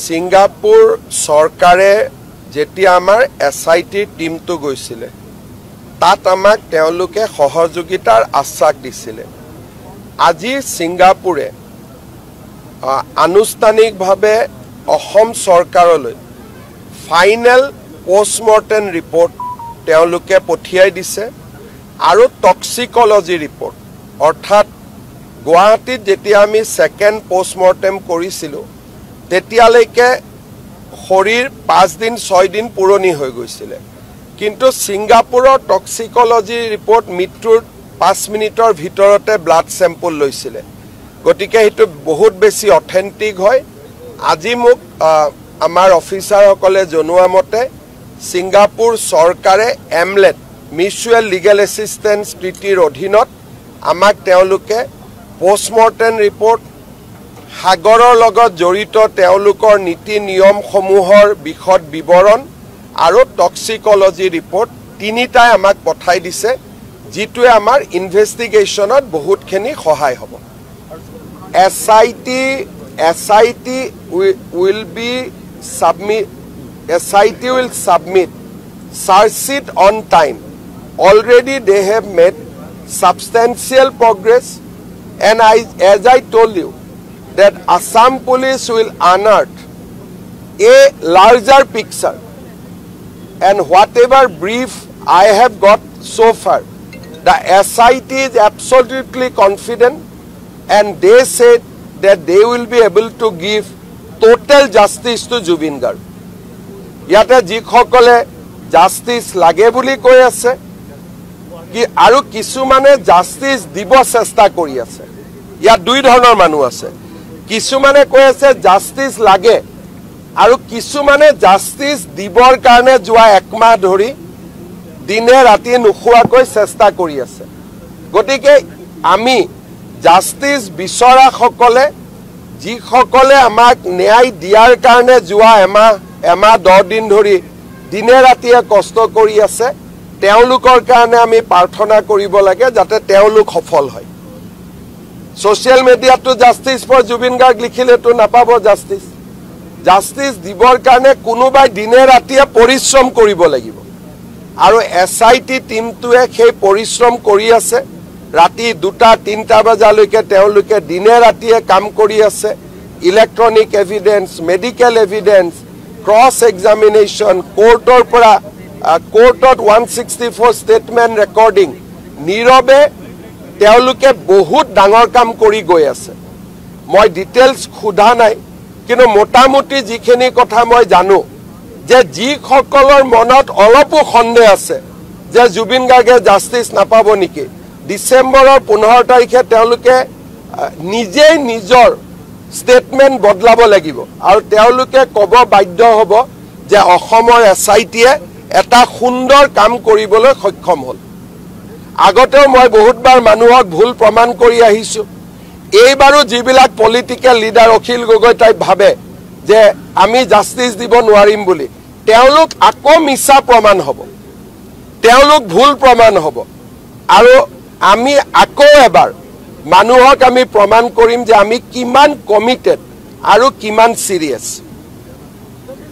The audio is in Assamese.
সিঙ্গাপুৰ সৰকাৰে যেতিয়া আমাৰ SIT টিমটো গৈছিলে তাত আমাক তেওঁলোকে সহযোগিতাৰ আশ্বাস দিছিলে আজি সিঙ্গাপুৰে আনুষ্ঠানিকভাৱে অসম চৰকাৰলৈ ফাইনেল পোষ্টমৰ্টেম ৰিপৰ্ট তেওঁলোকে পঠিয়াই দিছে আৰু টক্সিকোলজি ৰিপৰ্ট অৰ্থাৎ গুৱাহাটীত যেতিয়া আমি সেকেন্ড পোষ্টমৰ্টেম কৰিছিলো তেতিয়ালৈকে শৰীৰ 5 দিন 6 দিন পুৰণি হৈ গৈছিলে কিন্তু সিঙ্গাপুৰৰ টক্সিকোলজি ৰিপৰ্ট মৃত্যুৰ 5 মিনিটৰ ভিতৰতে ব্লাড স্যাম্পল লৈছিলে গতিকে হেতু বহুত বেছি অথেন্টিক হয় আজি মোক আমাৰ অফিচাৰসকলে জনোৱা মতে সিঙ্গাপুৰ চৰকাৰে এমলেট মিউচুৱেল লিগেল এসিস্টেন্স ট্ৰিটিৰ অধীনত আমাক তেওঁলোকে পোষ্টমৰ্টেম ৰিপৰ্ট সাগৰৰ লগত জড়িত তেওঁলোকৰ নীতি নিয়ম সমূহৰ বিশদ বিৱৰণ আৰু টক্সিকোলজি ৰিপৰ্ট তিনিটাই আমাক পঠাই দিছে যিটোৱে আমাৰ ইনভেষ্টিগেশ্যনত বহুতখিনি সহায় হ'ব SIT will submit charge sheet on time. Already they have made substantial progress, and as I told you that Assam police will unearth a larger picture, and whatever brief I have got so far, the SIT is absolutely confident, and they said that they will be able to give total justice to Jubin Garg. Yata jikhokole justice lage buli koi ase ki aru kisumane justice dibo chesta kori ase ya dui dhonor manu ase kisumane koi ase justice lage aru kisumane justice dibor karone jua ekma dhori dine rati nukhua koi chesta kori ase gotike ami justice bisora সকলে যি সকলে আমাক ন্যায় দিয়াৰ কাৰণে জুৱা এমা 10 দিন ধৰি দিনে ৰাতিয়ে কষ্ট কৰি আছে তেওঁলোকৰ কাৰণে আমি প্ৰাৰ্থনা কৰিব লাগে যাতে তেওঁলোক সফল হয় সোশ্যাল মিডিয়াটো জাস্টিস ফৰ জুবিন গাৰ্গ লিখিলেতো নাপাব জাস্টিস দিবৰ কাৰণে কোনোবাই দিনে ৰাতিয়ে পৰিশ্ৰম কৰিব লাগিব আৰু SIT টিমটোৱে সেই পৰিশ্ৰম কৰি আছে ৰাতি 2-3 বজালৈকে তেওঁলোকে দিনে ৰাতিয়ে কাম কৰি আছে electronic evidence medical evidence cross examination কোৰ্টৰ পৰা কোৰ্টত 164 ষ্টেটমেন্ট ৰেকৰ্ডিং নীৰৱে তেওঁলোকে বহুত ডাঙৰ কাম কৰি গৈ আছে মই ডিটেইলছ খুদা নাই কিন্তু মোটামুটি যিখিনি কথা মই জানো যে যি সকলৰ মনত অলপো সন্দেহ আছে যে জুবিন গাৰ্গে জাস্টিস নাপাব নেকি ডিসেম্বৰৰ 15 তাৰিখে তেওঁলোকে নিজে নিজৰ স্টেটমেন্ট বদলাব লাগিব আৰু তেওঁলোকে কব বাধ্য হ'ব যে অসমৰ SIT এটা সুন্দৰ কাম কৰিবলৈ সক্ষম হ'ল আগতেও মই বহুতবাৰ মানুহক ভুল প্ৰমাণ কৰি আহিছো এইবাৰো যিবিলাক political leader Akhil Gogoi type ভাবে যে আমি জাস্টিস দিব নোৱাৰিম বুলি তেওঁলোক আকৌ মিছা প্ৰমাণ হ'ব তেওঁলোক ভুল প্ৰমাণ হ'ব আৰু আমি আকৌ এবাৰ মানুহক আমি প্ৰমাণ কৰিম যে আমি কিমান কমিটেড আৰু কিমান সিৰিয়াস